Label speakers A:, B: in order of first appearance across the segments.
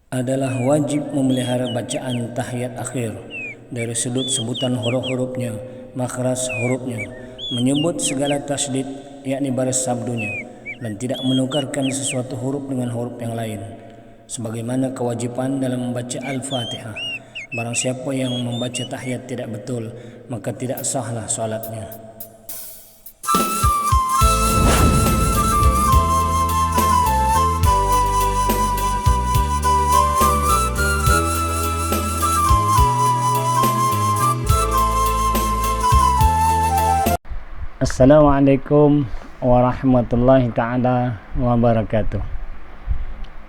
A: adalah wajib memelihara bacaan tahiyat akhir dari sudut sebutan huruf-hurufnya, makhraj hurufnya, menyebut segala tasydid yakni baris sabdunya, dan tidak menukarkan sesuatu huruf dengan huruf yang lain, sebagaimana kewajiban dalam membaca Al-Fatihah. Barang siapa yang membaca tahiyat tidak betul, maka tidak sahlah salatnya. Assalamualaikum warahmatullahi ta'ala wabarakatuh.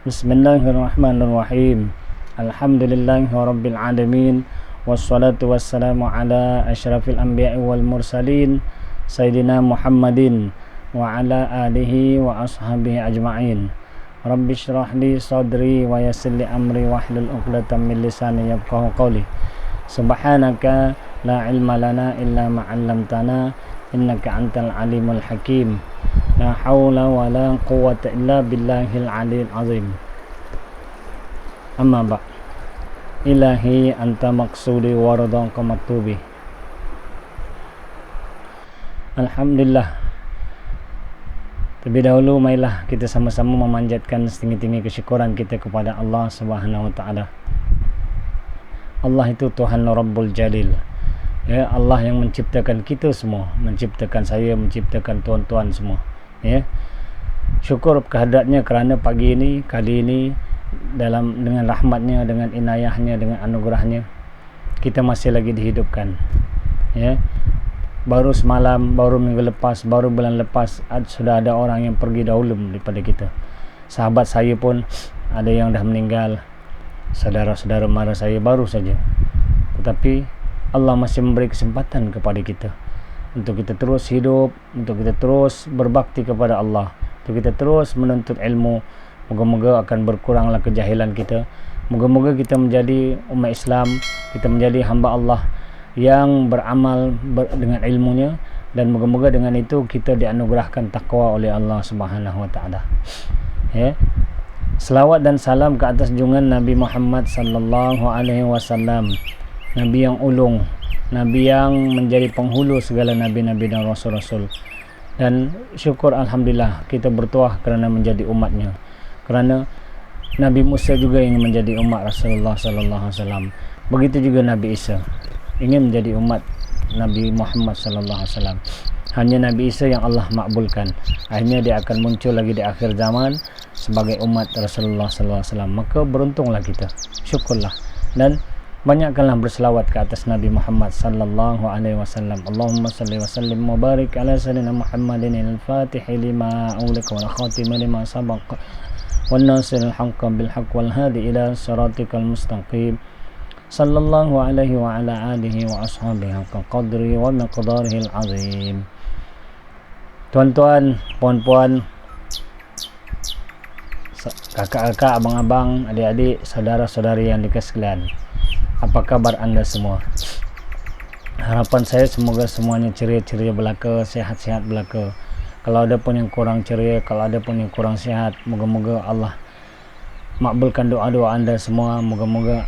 A: Bismillahirrahmanirrahim. Alhamdulillahi rabbil alamin. Wassalatu wassalamu ala asyrafil anbiya'i wal mursalin Sayyidina Muhammadin wa ala alihi wa ashabihi ajma'in. Rabbi syrah li sadri wa yassir li amri wahlul 'uqdatam min lisani yafqahu qawli. Subhanaka la ilma lana illa ma 'allamtana innaka antal alimul hakim. La haula wa la quwwata illa billahil aliyil azim. Amma ba' ilahi anta maqsudi wa ridhaka maktubi. Alhamdulillah, terlebih dahulu marilah kita sama-sama memanjatkan setinggi-tinggi kesyukuran kita kepada Allah Subhanahu wa taala. Allah itu Tuhan Rabbul Jalil, ya, Allah yang menciptakan kita semua, menciptakan saya, menciptakan tuan-tuan semua, ya. Syukur kehadratnya kerana pagi ini, kali ini, dengan rahmatnya, dengan inayahnya, dengan anugerahnya, kita masih lagi dihidupkan, ya. Baru semalam, baru minggu lepas, baru bulan lepas sudah ada orang yang pergi dahulu daripada kita. Sahabat saya pun ada yang dah meninggal, saudara-saudara mara saya baru saja. Tetapi Allah masih memberi kesempatan kepada kita untuk kita terus hidup, untuk kita terus berbakti kepada Allah, untuk kita terus menuntut ilmu. Moga-moga akan berkuranglah kejahilan kita. Moga-moga kita menjadi umat Islam, kita menjadi hamba Allah yang beramal dengan ilmunya, dan moga-moga dengan itu kita dianugerahkan takwa oleh Allah Subhanahu wa taala. Ya. Selawat dan salam ke atas junjungan Nabi Muhammad sallallahu alaihi wasallam, Nabi yang ulung, Nabi yang menjadi penghulu segala nabi-nabi dan rasul-rasul. Dan syukur alhamdulillah kita bertuah kerana menjadi umatnya. Kerana Nabi Musa juga ingin menjadi umat Rasulullah sallallahu alaihi wasallam. Begitu juga Nabi Isa ingin menjadi umat Nabi Muhammad sallallahu alaihi wasallam. Hanya Nabi Isa yang Allah makbulkan. Akhirnya dia akan muncul lagi di akhir zaman sebagai umat Rasulullah sallallahu alaihi wasallam. Maka beruntunglah kita. Syukurlah dan banyakkanlah berselawat ke atas Nabi Muhammad sallallahu alaihi wasallam. Allahumma salli wa sallim wa barik ala sayyidina Muhammadin al-Fatih lima ulika wal khatim lima sabaq wan nasiril haqqi bil haqq wal hadi ila siratikal mustaqim. Sallallahu alaihi wa ala alihi wa ashabihi haqqa qadri wa miqdarihil azim. Tuan-tuan, puan-puan, kakak-kakak, abang-abang, adik-adik, saudara-saudari yang dikasihi sekalian, apa kabar anda semua? Harapan saya semoga semuanya ceria-ceria belaka, sehat-sehat belaka. Kalau ada pun yang kurang ceria, kalau ada pun yang kurang sehat, moga-moga Allah makbulkan doa-doa anda semua. Moga-moga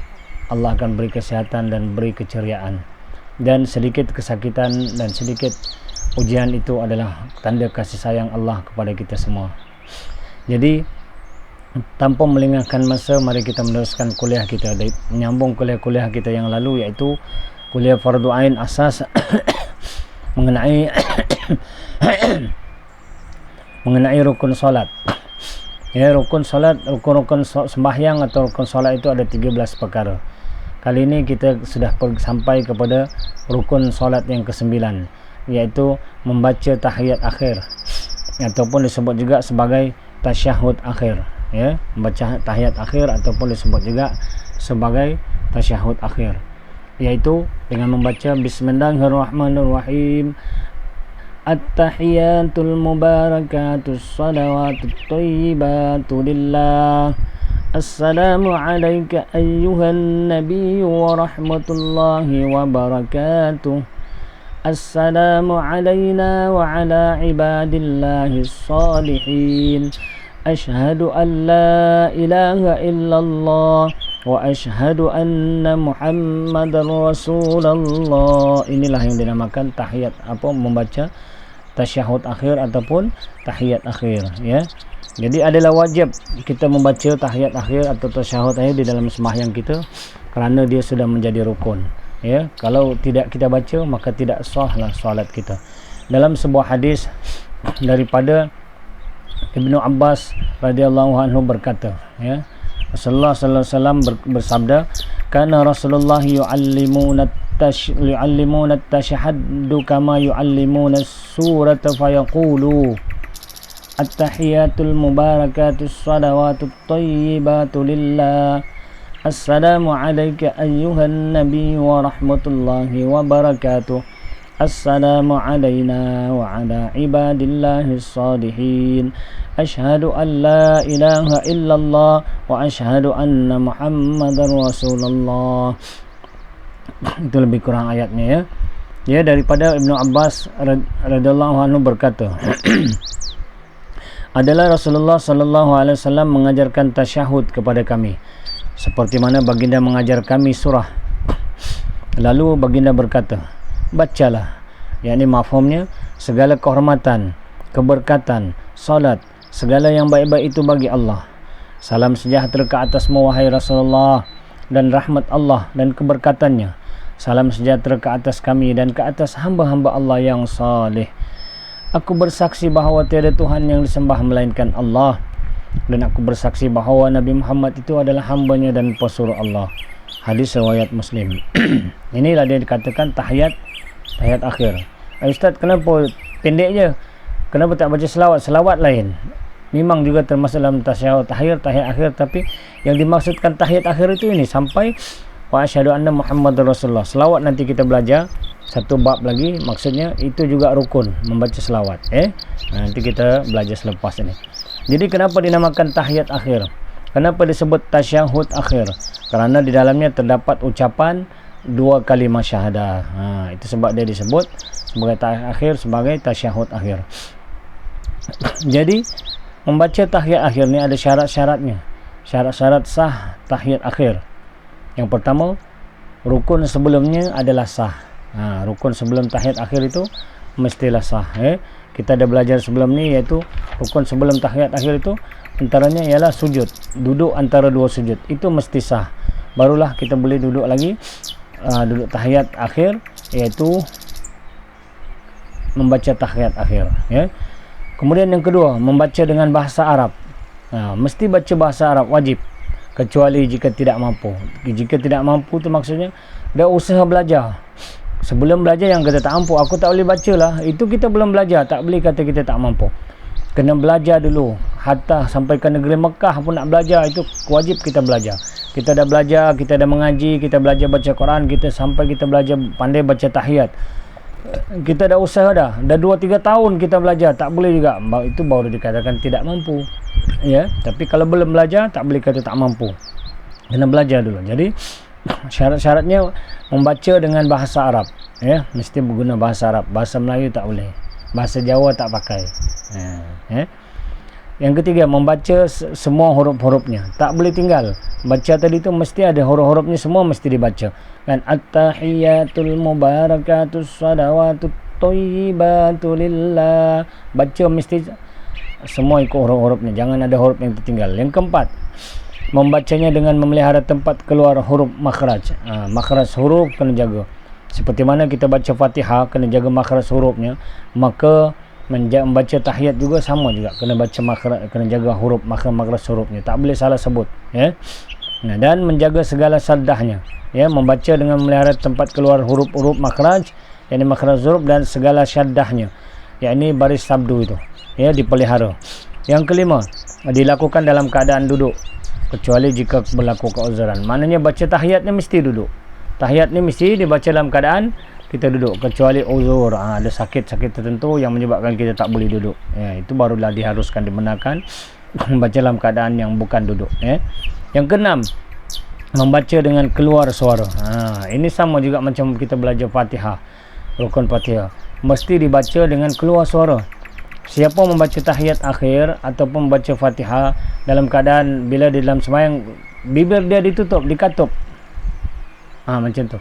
A: Allah akan beri kesehatan dan beri keceriaan. Dan sedikit kesakitan dan sedikit ujian itu adalah tanda kasih sayang Allah kepada kita semua. Jadi tanpa melengahkan masa, mari kita meneruskan kuliah kita, menyambung kuliah-kuliah kita yang lalu, iaitu kuliah fardu ain asas mengenai mengenai rukun solat. Ya, rukun solat, rukun-rukun sembahyang atau rukun solat itu ada 13 perkara. Kali ini kita sudah sampai kepada rukun solat yang ke-9, iaitu membaca tahiyat akhir ataupun disebut juga sebagai tasyahud akhir. Ya, membaca tahiyat akhir ataupun disebut juga sebagai tasyahud akhir, yaitu dengan membaca bismillahirrahmanirrahim. At-tahiyatul mubarakatus salawatut thayyibatu lillah. Assalamu alayka ayyuhan nabiyyu wa rahmatullahi wa barakatuh. Assalamu alayna wa ala ibadillahi salihin. asyhadu an la ilaha illallah wa asyhadu anna muhammadar rasulullah. Inilah yang dinamakan tahiyat, membaca tasyahud akhir ataupun tahiyat akhir, ya. Jadi adalah wajib kita membaca tahiyat akhir atau tasyahud akhir di dalam sembahyang kita, kerana dia sudah menjadi rukun, ya. Kalau tidak kita baca, maka tidak sahlah solat kita. Dalam sebuah hadis daripada Ibnu Abbas radhiyallahu anhu berkata, ya, Rasulullah sallallahu alaihi wasallam bersabda, kana Rasulullah yu'allimuna at-tashahhud kama yu'allimuna as-surata fayaqulu at-tahiyatul mubarakatus salawatut thayyibatu lillah assalamu alayka ayyuhan nabiy wa rahmatullahi wa barakatuh assalamu alayna wa ala ibadillahis salihin asyhadu an la ilaha illallah wa asyhadu anna muhammadar rasulullah. Itu lebih kurang ayatnya, ya. Ya, daripada Ibnu Abbas radhiyallahu anhu berkata, adalah Rasulullah sallallahu alaihi wasallam mengajarkan tasyahud kepada kami seperti mana baginda mengajar kami surah. Lalu baginda berkata, bacalah, yakni mafhumnya segala kehormatan, keberkatan, salat, segala yang baik-baik itu bagi Allah. Salam sejahtera ke atasmu wahai Rasulullah, dan rahmat Allah dan keberkatannya. Salam sejahtera ke atas kami dan ke atas hamba-hamba Allah yang saleh. Aku bersaksi bahawa tiada Tuhan yang disembah melainkan Allah, dan aku bersaksi bahawa Nabi Muhammad itu adalah hambanya dan pesuruh Allah. Hadis riwayat Muslim. Inilah dia dikatakan tahiyat akhir. Ustaz, kenapa pendek je? Kenapa tak baca selawat? Selawat lain memang juga termasuk dalam tasyahud akhir, tahiyat akhir, tapi yang dimaksudkan tahiyat akhir itu ini sampai wa asyhadu anna muhammadar rasulullah. Selawat nanti kita belajar satu bab lagi, maksudnya itu juga rukun membaca selawat, nanti kita belajar selepas ini. Jadi kenapa dinamakan tahiyat akhir? Kenapa disebut tasyahud akhir? Kerana di dalamnya terdapat ucapan dua kalimah syahadah. Itu sebab dia disebut sebagai tahiyat akhir, sebagai tasyahud akhir. Jadi membaca tahiyat akhir ni ada syarat-syaratnya. Syarat-syarat sah tahiyat akhir. Yang pertama, rukun sebelumnya adalah sah. Rukun sebelum tahiyat akhir itu mestilah sah. Kita ada belajar sebelum ni, iaitu rukun sebelum tahiyat akhir itu antaranya ialah sujud, duduk antara dua sujud, itu mesti sah. Barulah kita boleh duduk lagi, duduk tahiyat akhir, iaitu membaca tahiyat akhir, ya. Kemudian yang kedua, membaca dengan bahasa Arab. Mesti baca bahasa Arab, wajib, kecuali jika tidak mampu. Jika tidak mampu tu maksudnya dah usaha belajar. Sebelum belajar yang kata tak mampu, aku tak boleh baca lah, itu kita belum belajar, tak boleh kata kita tak mampu. Kena belajar dulu, hatta sampai ke negeri Mekah pun nak belajar, itu wajib kita belajar. Kita dah belajar, kita dah mengaji, kita belajar baca Quran, kita sampai kita belajar pandai baca tahiyat, kita dah usaha dah 2-3 tahun kita belajar, tak boleh juga, itu baru dikatakan tidak mampu, ya. Tapi kalau belum belajar, tak boleh kata tak mampu, kena belajar dulu. Jadi syarat-syaratnya membaca dengan bahasa Arab, ya, mesti berguna bahasa Arab. Bahasa Melayu tak boleh, bahasa Jawa tak pakai, ya. Yang ketiga, membaca semua huruf-hurufnya, tak boleh tinggal. Baca tadi tu mesti ada huruf-hurufnya, semua mesti dibaca. Kan at-tahiyatul mubarakatus salawatut thayyibatu lillah, baca mesti semua ikut huruf-hurufnya, jangan ada huruf yang tertinggal. Yang keempat, membacanya dengan memelihara tempat keluar huruf makhraj. Makhraj huruf kena jaga. Seperti mana kita baca Fatihah kena jaga makhraj hurufnya, maka membaca tahiyat juga sama juga, kena baca makhraj, kena jaga huruf makhraj hurufnya, tak boleh salah sebut, ya. Dan menjaga segala saddahnya, ya, membaca dengan memelihara tempat keluar huruf-huruf makhraj, yakni makhraj huruf, dan segala syaddahnya, yakni baris sabdu itu, ya, dipelihara. Yang kelima, dilakukan dalam keadaan duduk, kecuali jika berlaku keuzuran. Maknanya baca tahiyatnya mesti duduk. Tahiyat ni mesti dibaca dalam keadaan kita duduk, kecuali uzur, ada sakit-sakit tertentu yang menyebabkan kita tak boleh duduk, ya, itu barulah diharuskan, dibenarkan membaca dalam keadaan yang bukan duduk, ya. Yang keenam, membaca dengan keluar suara. Ini sama juga macam kita belajar Fatihah, rukun Fatihah, mesti dibaca dengan keluar suara. siapa membaca tahiyat akhir ataupun membaca Fatihah dalam keadaan bila di dalam sembahyang bibir dia ditutup, dikatup. Macam tu.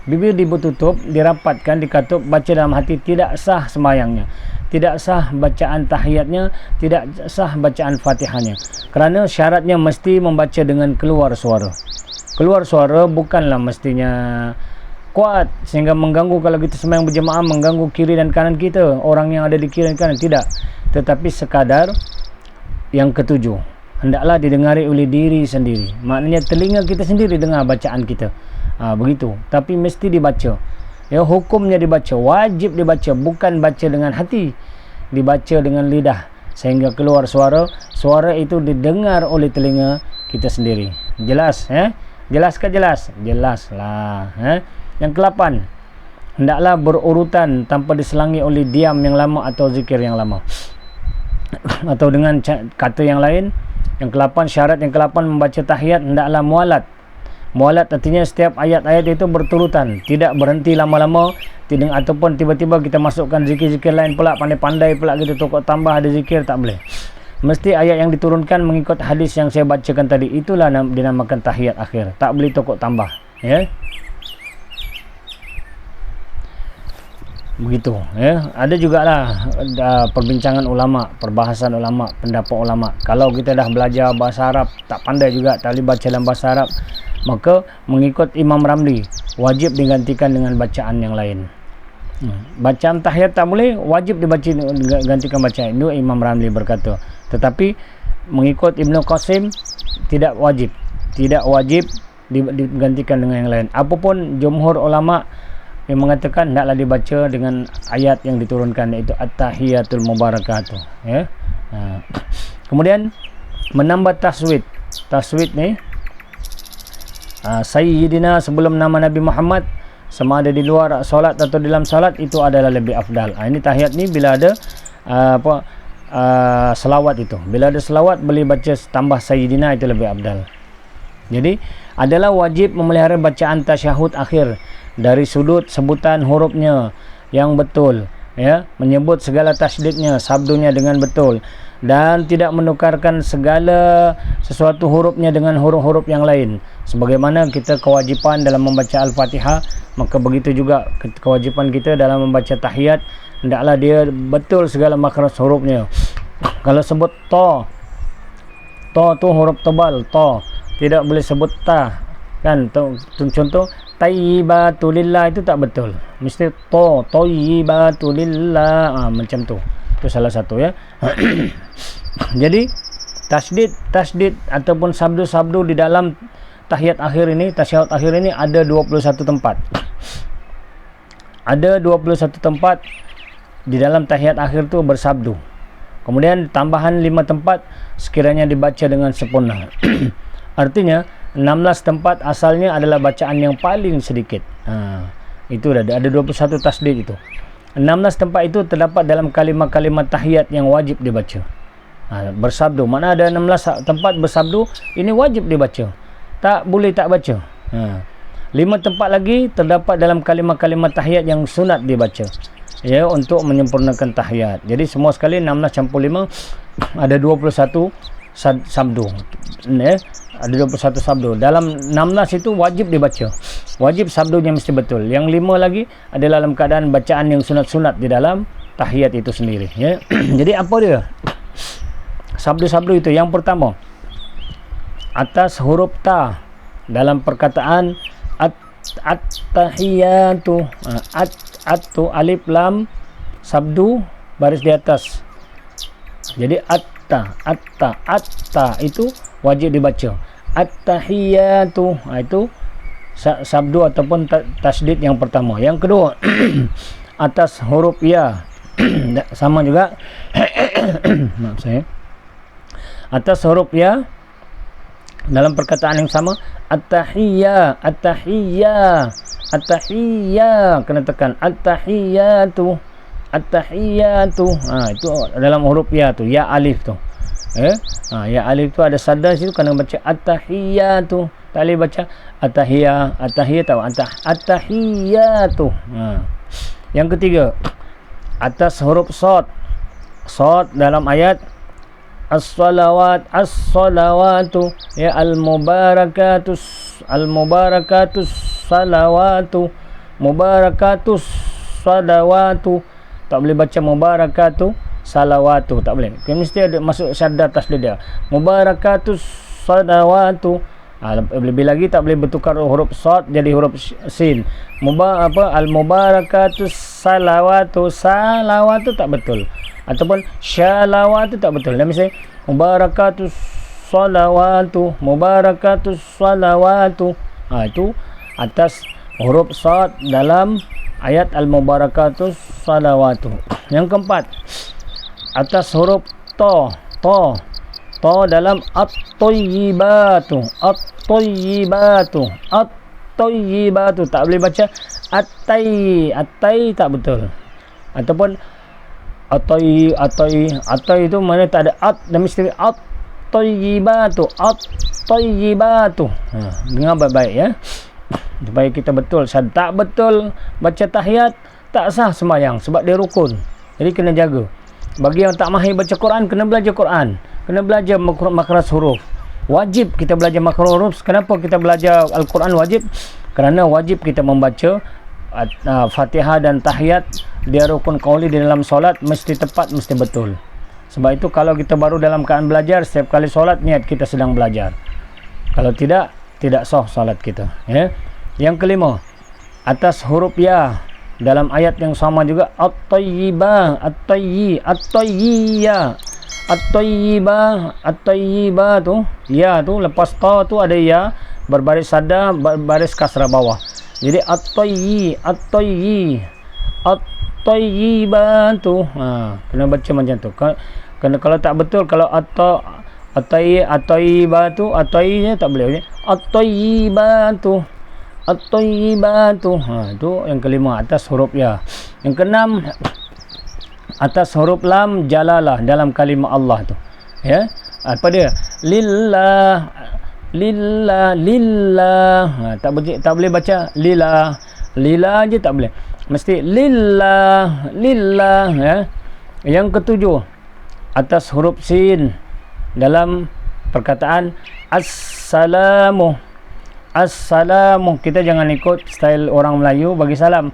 A: Bibir ditutup, dirapatkan, dikatup, baca dalam hati, tidak sah sembahyangnya. Tidak sah bacaan tahiyatnya, tidak sah bacaan Fatihahnya. Kerana syaratnya mesti membaca dengan keluar suara. Keluar suara bukanlah mestinya kuat sehingga mengganggu kalau kita sembahyang berjemaah, mengganggu kiri dan kanan kita, orang yang ada di kiri dan kanan, tidak. Tetapi sekadar yang ketujuh, hendaklah didengari oleh diri sendiri. Maknanya telinga kita sendiri dengar bacaan kita. Begitu. Tapi mesti dibaca. Ya, hukumnya dibaca, wajib dibaca, bukan baca dengan hati. Dibaca dengan lidah sehingga keluar suara. Suara itu didengar oleh telinga kita sendiri. Jelas, ya? Jelas ke jelas? Jelaslah, ya? Yang ke-8, hendaklah berurutan tanpa diselangi oleh diam yang lama atau zikir yang lama. Atau dengan kata yang lain, yang ke-8, syarat yang ke-8 membaca tahiyat hendaklah mualat. Mualat artinya setiap ayat-ayat itu berturutan, tidak berhenti lama-lama, tidak ataupun tiba-tiba kita masukkan zikir-zikir lain pula, pandai-pandai pula kita tokok tambah ada zikir, tak boleh. Mesti ayat yang diturunkan mengikut hadis yang saya bacakan tadi, itulah dinamakan tahiyat akhir. Tak boleh tokok tambah, ya. Begitu, ya. Ada jugalah perbincangan ulama, perbahasan ulama, pendapat ulama. Kalau kita dah belajar bahasa Arab, tak pandai juga, tak boleh baca dalam bahasa Arab, maka mengikut Imam Ramli wajib digantikan dengan bacaan yang lain. Bacaan tahiyat tak boleh, wajib digantikan bacaan itu, Imam Ramli berkata. Tetapi mengikut Ibnu Qasim tidak wajib digantikan dengan yang lain. Apapun jumhur ulama yang mengatakan hendaklah dibaca dengan ayat yang diturunkan, iaitu at-tahiyatul mubarakatuh, ya. Kemudian menambah taswid. Taswid ni Sayyidina sebelum nama Nabi Muhammad, sama ada di luar solat atau di dalam solat, itu adalah lebih afdal. Ini tahiyat ni bila ada selawat itu. Bila ada selawat boleh baca tambah Sayyidina, itu lebih afdal. Jadi adalah wajib memelihara bacaan tasyahud akhir dari sudut sebutan hurufnya yang betul, ya, menyebut segala tasydidnya, sabdunya dengan betul, dan tidak menukarkan segala sesuatu hurufnya dengan huruf-huruf yang lain. Sebagaimana kita kewajipan dalam membaca Al-Fatihah, maka begitu juga kewajipan kita dalam membaca tahiyat, hendaklah dia betul segala makhraj hurufnya. Kalau sebut ta tu huruf tebal, ta, tidak boleh sebut ta, kan? Contoh Tayyibatulillah itu tak betul, mesti to, Tayyibatulillah, macam tu. Itu salah satu, ya. Jadi tasydid ataupun sabdu-sabdu di dalam tahiyat akhir ini, tasyahud akhir ini ada 21 tempat. Ada 21 tempat di dalam tahiyat akhir tu bersabdu. Kemudian tambahan 5 tempat sekiranya dibaca dengan sempurna. Artinya 16 tempat asalnya adalah bacaan yang paling sedikit. Itu ada 21 tasydid itu. 16 tempat itu terdapat dalam kalimat-kalimat tahiyat yang wajib dibaca. Bersabdu, mana ada 16 tempat bersabdu, ini wajib dibaca. Tak boleh tak baca. 5 tempat lagi terdapat dalam kalimat-kalimat tahiyat yang sunat dibaca, ya, untuk menyempurnakan tahiyat. Jadi semua sekali 16 campur 5 ada 21 sabdu, ya. Ada 21 sabdu. Dalam 16 itu wajib dibaca. Wajib sabdunya mesti betul. Yang 5 lagi adalah dalam keadaan bacaan yang sunat-sunat di dalam tahiyat itu sendiri, ya. Jadi apa dia sabdu-sabdu itu? Yang pertama, atas huruf ta dalam perkataan at-tahiyatu, at-tu alif lam sabdu baris di atas. Jadi atta itu wajib dibaca. At-tahiyatu, itu sabdu ataupun tasydid yang pertama. Yang kedua, atas huruf ya sama juga. Maaf saya. Atas huruf ya dalam perkataan yang sama, at-tahiyya kena tekan at-tahiyatu. Itu dalam huruf ya tu, ya alif tu, ya alif tu ada sadar situ, kena baca at-tahiyatu, tak boleh baca at-tahiyatu. Yang ketiga, atas huruf sad Sad dalam ayat as-salawatu, ya al-mubarakatus salawatu, mubarakatus salawatu. Tak boleh baca mubarakatu salawatu, tak boleh. Mesti ada masuk syaddah atas dia. Mubarakatus salawatu. Lebih lagi tak boleh bertukar huruf sad jadi huruf sin. Al-mubarakatus salawatu, salawatu tak betul. Ataupun syalawatu tak betul. Dan misalnya mubarakatus salawatu, mubarakatus salawatu. Itu atas huruf sad dalam ayat al-mubarakatus salawatu. Yang keempat, atas huruf ta dalam at-tayyibatu, at-tayyibatu, at-tayyibatu. Tak boleh baca at-tay tak betul. Ataupun atai itu mana tak ada at, dan mesti at-tayyibatu, at-tayyibatu. Dengar baik-baik ya, supaya kita betul. Tak betul baca tahiyat tak sah sembahyang sebab dia rukun. Jadi kena jaga. Bagi yang tak mahir baca Quran, kena belajar Quran, kena belajar makhraj huruf. Wajib kita belajar makhraj huruf. Kenapa kita belajar Al-Quran wajib? Kerana wajib kita membaca Fatihah dan tahiyat. Dia rukun qauli di dalam solat, mesti tepat, mesti betul. Sebab itu kalau kita baru dalam keadaan belajar, setiap kali solat niat kita sedang belajar. Kalau tidak sah solat kita ya. Yang kelima, atas huruf ya dalam ayat yang sama juga, at-tayyibah, at-tayyiyah, at-tayyibah tu, ya tu lepas ta tu ada ya, berbaris sadda, berbaris kasrah bawah. Jadi at-tayyibah tu, kena baca macam tu. Kena, kalau tak betul, kalau at-tayyibah tu, at-tayyibah tak boleh. At-tayyibah tu, at-tayyibatu. Itu yang kelima, atas huruf ya. Yang keenam, atas huruf lam jalalah dalam kalimah Allah tu. Ya. Apa dia? Lillah. Tak boleh baca lillah. Lillah je tak boleh. Mesti lillah ya. Yang ketujuh, atas huruf sin dalam perkataan assalamu. Assalamu, kita jangan ikut style orang Melayu bagi salam.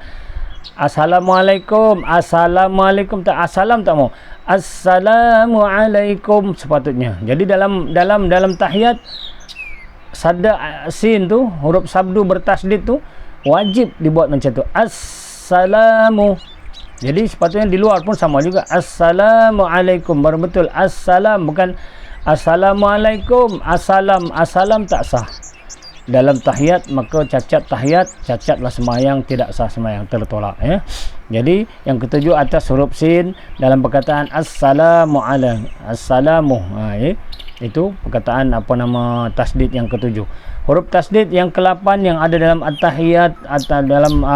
A: Assalamualaikum, assalamualaikum tak, assalam tak mau. Assalamualaikum sepatutnya. Jadi dalam tahiyat sadda sin tu, huruf sabdu bertasdid tu wajib dibuat macam tu. Assalamu. Jadi sepatutnya di luar pun sama juga. Assalamualaikum, baru betul. Assalam, bukan assalamualaikum. Assalam tak sah. Dalam tahiyat, maka cacat tahiyat, cacatlah sembahyang, tidak sah sembahyang, tertolak ya. Jadi yang ketujuh, atas huruf sin dalam perkataan assalamu alaikum. Assalamu, itu perkataan tasdid yang ketujuh. Huruf tasdid yang ke-8 yang ada dalam at-tahiyat atau dalam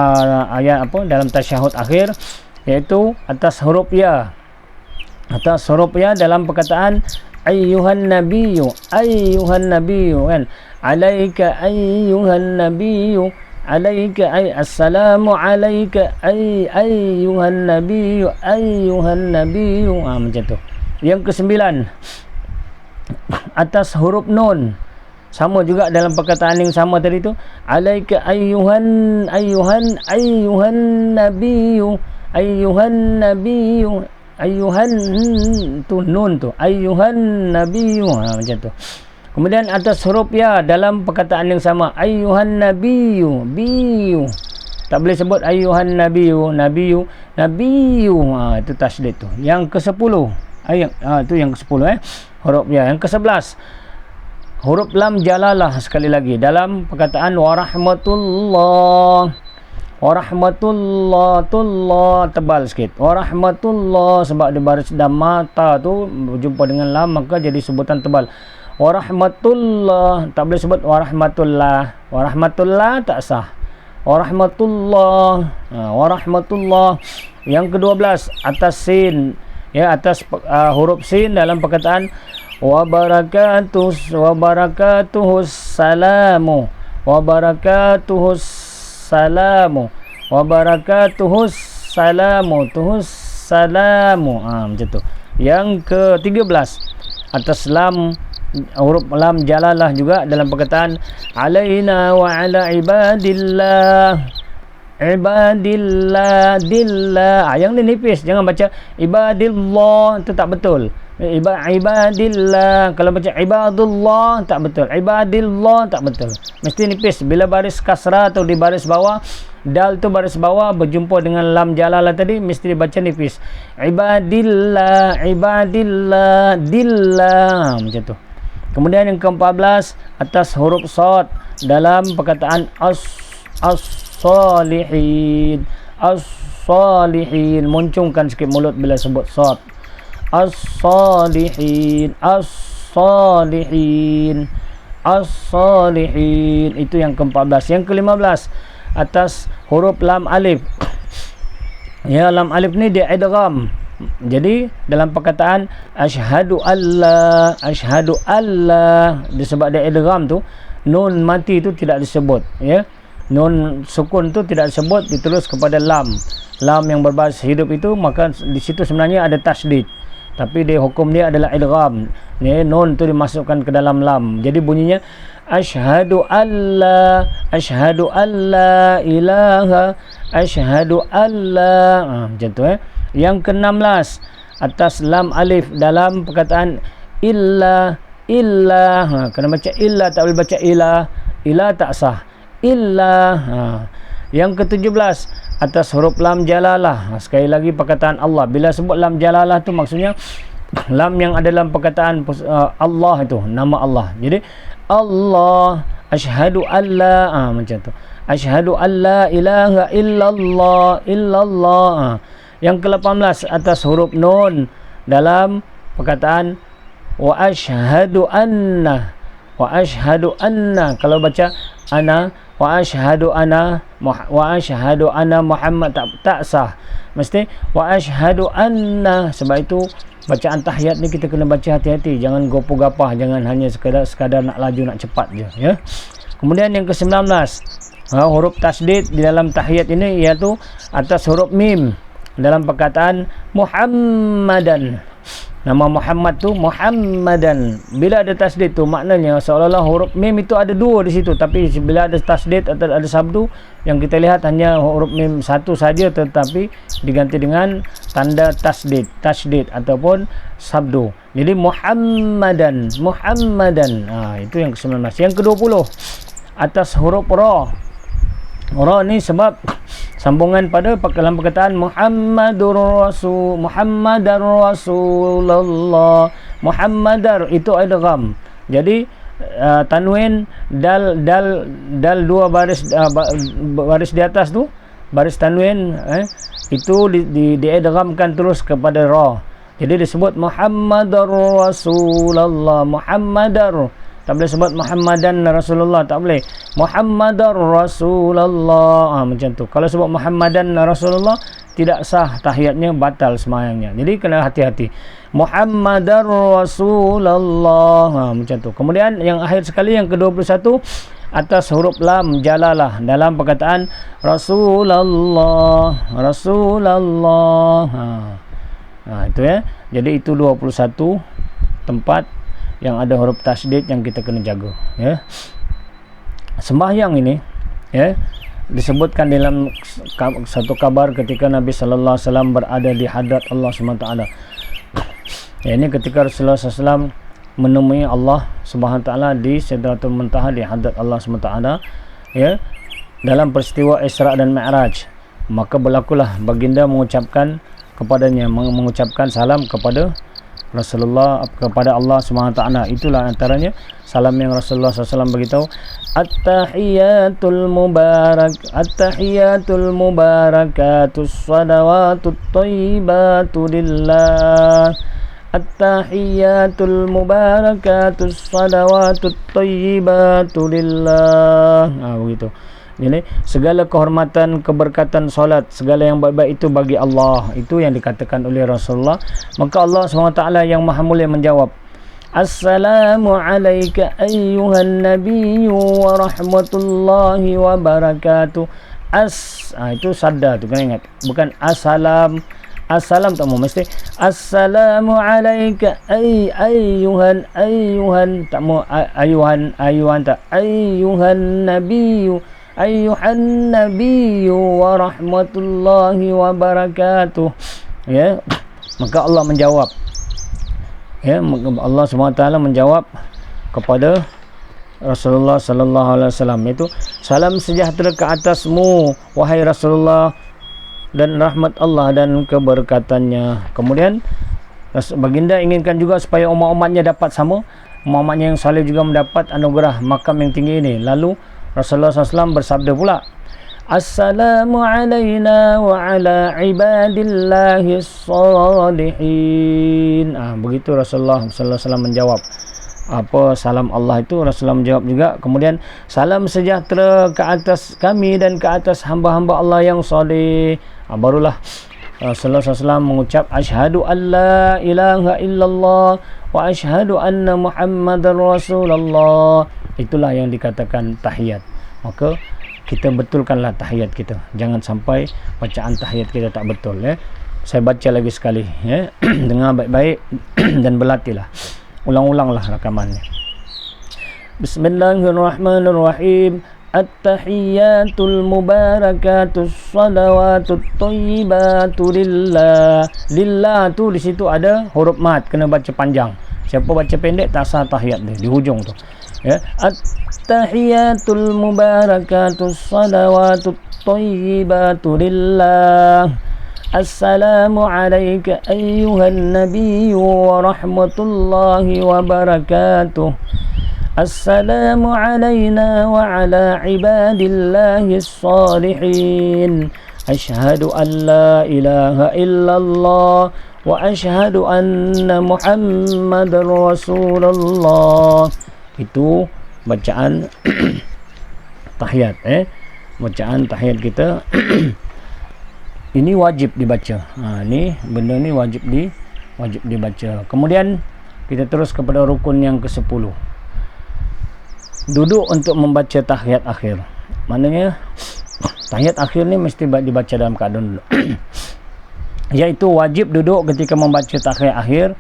A: ayat dalam tasyahud akhir, iaitu atas huruf ya. Atas huruf ya dalam perkataan ayyuhan nabiyyu kan, alaika ayyuhan nabiyyu, alaika assalamu alaika ayyuhan nabiyyu, macam tu. Yang ke-9, atas huruf nun, sama juga dalam perkataan yang sama tadi tu, alaika ayyuhan nabiyyu, ayyuhan tu nun tu, ayyuhan nabiyyu, macam tu. Kemudian atas huruf ya dalam perkataan yang sama, ayyuhan nabiyyu, tak boleh sebut ayyuhan nabiyyu, itu tasdid tu. Yang ke-10 ayat, itu yang ke-10 huruf ya. Yang ke-11, huruf lam jalalah sekali lagi dalam perkataan warahmatullah, tebal sikit. Warahmatullah, sebab dia baris dan mata tu berjumpa dengan lam, maka jadi sebutan tebal. Warahmatullah, tak boleh sebut warahmatullah tak sah. Warahmatullah. Yang ke-12, atas sin ya, atas huruf sin dalam perkataan wabarakatuhus salamu, macam tu. Yang ke-13 atas lam, huruf lam jalalah juga dalam perkataan alaina wa ala ibadillah. Ibadillah, dillah. Yang ni nipis, jangan baca ibadillah, itu tak betul. Ibadillah, kalau baca ibadullah tak betul, ibadillah tak betul, mesti nipis. Bila baris kasrah atau di baris bawah, dal tu baris bawah berjumpa dengan lam jalalah tadi, mesti dibaca nipis. Ibadillah, ibadillah, dillah, macam tu. Kemudian yang ke-14 atas huruf shad dalam perkataan as-salihin. As-salihin, muncungkan sikit mulut bila sebut shad. As-salihin, as-salihin, as-salihin. Itu yang ke-14. Yang ke-15 atas huruf lam alif. Ya, lam alif ni dia idgham. Jadi dalam perkataan asyhadu alla, asyhadu alla, disebab dia idgham tu, nun mati tu tidak disebut, ya. Nun sukun tu tidak disebut, diterus kepada lam. Lam yang berbaris hidup itu, maka di situ sebenarnya ada tasydid. Tapi dia hukum dia adalah idgham. Ni nun tu dimasukkan ke dalam lam. Jadi bunyinya asyhadu alla, asyhadu alla ilaha, asyhadu alla. Macam tu Yang ke-16 atas lam alif dalam perkataan illa, illa. Kena baca illa, tak boleh baca ila. Ila tak sah. Illa. Yang ke-17 atas huruf lam jalalah. Sekali lagi perkataan Allah. Bila sebut lam jalalah tu maksudnya lam yang ada dalam perkataan Allah itu, nama Allah. Jadi Allah, asyhadu alla, macam tu. Asyhadu alla ilaha illallah, illallah. Yang ke-18 atas huruf nun dalam perkataan wa asyhadu anna. Wa asyhadu anna, kalau baca ana, wa asyhadu ana, wa asyhadu ana Muhammad, tak sah. Mesti wa asyhadu anna. Sebab itu bacaan tahiyat ni kita kena baca hati-hati, jangan gopoh-gapah, jangan hanya sekadar nak laju, nak cepat je, ya. Kemudian yang ke-19 huruf tasdid di dalam tahiyat ini, iaitu atas huruf mim dalam perkataan Muhammadan. Nama Muhammad tu Muhammadan. Bila ada tasdid tu maknanya seolah-olah huruf mim itu ada dua di situ, tapi bila ada tasdid atau ada sabdu, yang kita lihat hanya huruf mim satu saja, tetapi diganti dengan tanda tasdid ataupun sabdu. Jadi Muhammadan, Muhammadan. Itu yang ke-19. Yang ke-20 atas huruf ra. Ra ni sebab sambungan pada dalam perkataan Muhammadar Rasulullah. Muhammadar itu idgham. Jadi tanwin dal dua baris baris di atas tu, baris tanwin itu diidghamkan terus kepada ra. Jadi disebut Muhammadar Rasulullah. Muhammadar, tak boleh sebut Muhammadan Rasulullah, tak boleh. Muhammadar Rasulullah, macam tu. Kalau sebut Muhammadan Rasulullah, tidak sah tahiyatnya, batal semayangnya. Jadi kena hati-hati. Muhammadar Rasulullah, macam tu. Kemudian yang akhir sekali, yang ke-21 atas huruf lam jalalah dalam perkataan Rasulullah, Rasulullah. Itu ya. Jadi itu 21 tempat yang ada huruf tasdid yang kita kena jaga, ya. Sembahyang ini, ya, disebutkan dalam satu kabar ketika Nabi sallallahu alaihi wasallam berada di hadrat Allah Subhanahu wa taala. Ya, ini ketika Rasulullah SAW menemui Allah Subhanahu wa taala di Sidratul Muntaha, di hadrat Allah Subhanahu wa taala, ya, dalam peristiwa Isra dan Mi'raj. Maka berlakulah baginda mengucapkan kepadanya, mengucapkan salam kepada Rasulullah, kepada Allah Subhanahu wa taala. Itulah antaranya salam yang Rasulullah SAW beritahu, at-tahiyatul mubarakatus salawatut thayyibatu lillah. At-tahiyatul mubarakatus salawatut thayyibatu lillah. Begitu. Jadi segala kehormatan, keberkatan, solat, segala yang baik-baik itu bagi Allah. Itu yang dikatakan oleh Rasulullah. Maka Allah SWT yang Maha Mulia menjawab, Assalamu alayka ayyuhan nabiyyu wa rahmatullahi wa barakatuh. Itu sadda tu, kena ingat. Bukan assalam, Assalam tak mau, mesti assalamu alayka ayuhan tak mau ayuhan tak ayuhan nabiyyu wa rahmatullahi wa barakatuh. Ya, maka Allah menjawab, ya, Allah SWT menjawab kepada Rasulullah sallallahu alaihi wasallam, itu salam sejahtera ke atasmu wahai Rasulullah dan rahmat Allah dan keberkatannya. Kemudian baginda inginkan juga supaya umat-umatnya dapat sama, umat-umatnya yang saleh juga mendapat anugerah makam yang tinggi ini. Lalu Rasulullah SAW bersabda pula, assalamu alayna wa ala ibadillahi salihin. Begitu Rasulullah SAW menjawab apa salam Allah itu. Rasulullah menjawab juga, kemudian salam sejahtera ke atas kami dan ke atas hamba-hamba Allah yang saleh. Barulah Rasulullah SAW mengucap asyhadu an la ilaha illallah wa asyhadu anna muhammadar rasulullah. Itulah yang dikatakan tahiyat. Maka kita betulkanlah tahiyat kita, jangan sampai bacaan tahiyat kita tak betul, ya. Saya baca lagi sekali, ya. Dengar baik-baik dan berlatihlah, ulang-ulanglah rakamannya. Bismillahirrahmanirrahim. At-tahiyyatul mubarakatus salawatut thayyibatu lillah. Lillah tu di situ ada huruf mat, kena baca panjang. Siapa baca pendek tak sah tahiyat dia di hujung tu. Ya, at-tahiyyatul mubarakatus salawatut thayyibatu lillah. Assalamu alayka ayyuhan nabiyyu wa rahmatullahi wa barakatuh. Assalamu alayna wa ala ibadillahi salihin. Asyhadu an la ilaha illallah wa asyhadu anna muhammadar rasulullah. Itu bacaan tahiyat, bacaan tahiyat kita. Ini wajib dibaca. Ni benda ni wajib dibaca. Kemudian kita terus kepada rukun yang ke-10. Duduk untuk membaca tahiyat akhir. Maknanya tahiyat akhir ni mesti dibaca dalam keadaan duduk. Iaitu wajib duduk ketika membaca tahiyat akhir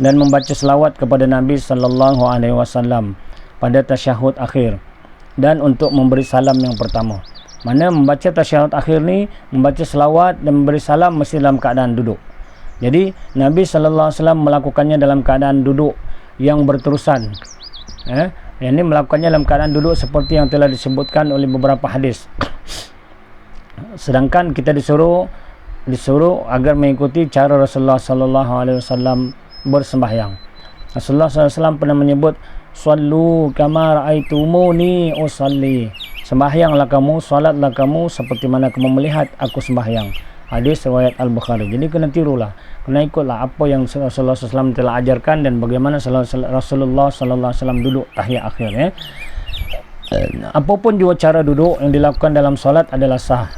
A: dan membaca selawat kepada Nabi sallallahu alaihi wasallam pada tasyahud akhir dan untuk memberi salam yang pertama. Mana membaca tasyahud akhir ni, membaca selawat dan memberi salam mesti dalam keadaan duduk. Jadi Nabi sallallahu alaihi wasallam melakukannya dalam keadaan duduk yang berterusan. Yang ini melakukannya dalam keadaan duduk seperti yang telah disebutkan oleh beberapa hadis. Sedangkan kita disuruh agar mengikuti cara Rasulullah sallallahu alaihi wasallam bersembahyang. Rasulullah sallallahu alaihi wasallam pernah menyebut, "Shallu kama ra'aitumuni usalli." Sembahyanglah kamu, salatlah kamu seperti mana kamu melihat aku sembahyang. Hadis riwayat Al-Bukhari. Jadi kena tirulah, kena ikutlah apa yang Rasulullah SAW telah ajarkan dan bagaimana Rasulullah SAW duduk tahiyat akhir, ya. Apapun juga cara duduk yang dilakukan dalam solat adalah sah,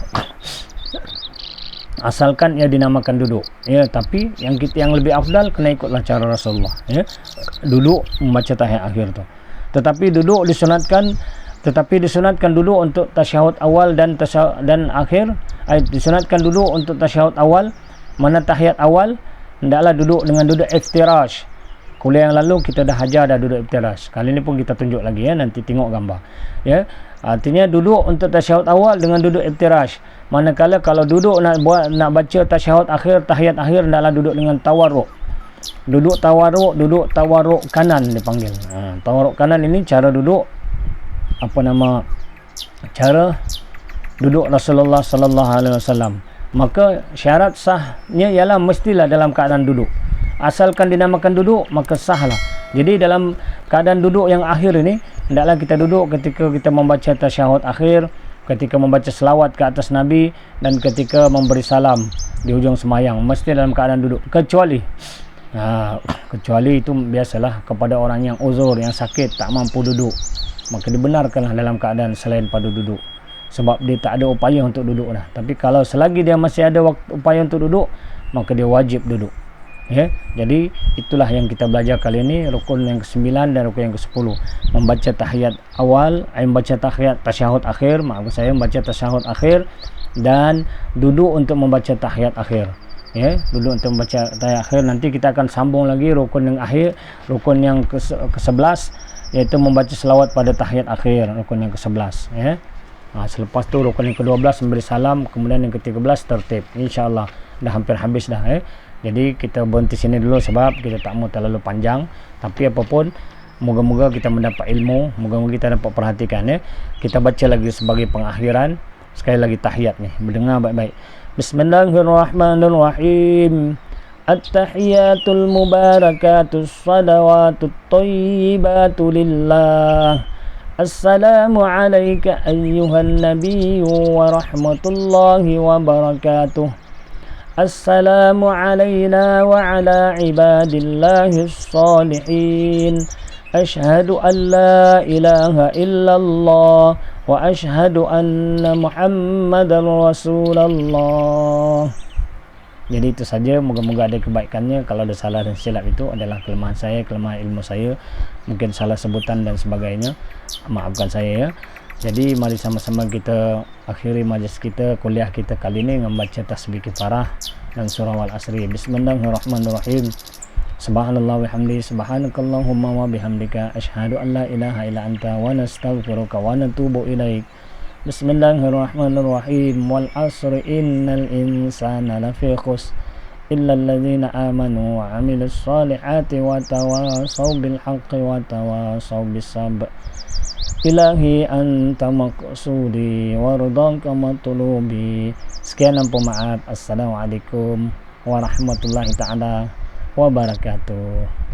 A: asalkan ia dinamakan duduk, ya. Tapi yang lebih afdal kena ikutlah cara Rasulullah, ya. Duduk membaca tahiyat akhir tu. Tetapi disunatkan duduk untuk tasyahud awal dan akhir. Disunatkan duduk untuk tasyahud awal. Mana tahiyat awal hendaklah duduk dengan duduk iftirash. Kuliah yang lalu kita dah ajar dah duduk iftirash. Kali ni pun kita tunjuk lagi, ya, nanti tengok gambar, ya. Artinya duduk untuk tasyahud awal dengan duduk iftirash. Manakala kalau duduk nak baca tasyahud akhir, tahiyat akhir, hendaklah duduk dengan tawarruk. Duduk tawarruk kanan dipanggil. Tawarruk kanan ini cara duduk, cara duduk Rasulullah sallallahu alaihi wasallam. Maka syarat sahnya ialah mestilah dalam keadaan duduk. Asalkan dinamakan duduk, maka sahlah. Jadi dalam keadaan duduk yang akhir ini, hendaklah kita duduk ketika kita membaca tasyahud akhir, ketika membaca selawat ke atas Nabi, dan ketika memberi salam di hujung sembahyang, mesti dalam keadaan duduk. Kecuali itu biasalah kepada orang yang uzur, yang sakit, tak mampu duduk, maka dibenarkanlah dalam keadaan selain pada duduk, sebab dia tak ada upaya untuk duduk dah. Tapi kalau selagi dia masih ada upaya untuk duduk, maka dia wajib duduk. Ya, jadi itulah yang kita belajar kali ini, rukun yang ke-9 dan rukun yang ke-10. Membaca tahiyat awal, membaca tahiyat tasyahud akhir, maaf saya membaca tasyahud akhir, dan duduk untuk membaca tahiyat akhir. Ya, duduk untuk membaca tahiyat akhir. Nanti kita akan sambung lagi rukun yang akhir, rukun yang ke-11, yaitu membaca selawat pada tahiyat akhir, rukun yang ke-11 ya. Selepas tu rukun yang ke-12 memberi salam, kemudian yang ke-13 tertib. Insyaallah dah hampir habis dah ya. Jadi kita berhenti sini dulu sebab kita tak mau terlalu panjang. Tapi apapun, moga-moga kita mendapat ilmu, moga-moga kita dapat perhatikan ya. Kita baca lagi sebagai pengakhiran. Sekali lagi tahiyat nih, mendengar baik-baik. Bismillahirrahmanirrahim. At-tahiyatul mubarakatus salawatut thayyibatu lillah. Assalamu alayka ayyuhan nabiyyu wa rahmatullahi wa barakatuh. Assalamu alayna wa ala ibadillahis salihin. Ashhadu an la ilaha illallah wa ashhadu anna Muhammadar Rasulullah. Jadi itu saja, moga-moga ada kebaikannya. Kalau ada salah dan silap itu adalah kelemahan saya, kelemahan ilmu saya, mungkin salah sebutan dan sebagainya, maafkan saya ya. Jadi mari sama-sama kita akhiri majlis kita, kuliah kita kali ini membaca tasbih kifarah dan surah wal asri. Bismillahirrahmanirrahim. Subhanallah wa bihamdihi, subhanakallahumma wa bihamdika, asyhadu an la ilaha illa anta wa nastaghfiruka wa natubu ilaik. Bismillahirrahmanirrahim. Wal asri innal insana lafi khusr illa alladhina amanu wa amilus solihati wa tawasaw bil haqqi wa tawasaw bis sabr. Ilahi anta maqsudi wardaka matlubi. Sekian dan pemaaf. Assalamualaikum warahmatullahi ta'ala wabarakatuh.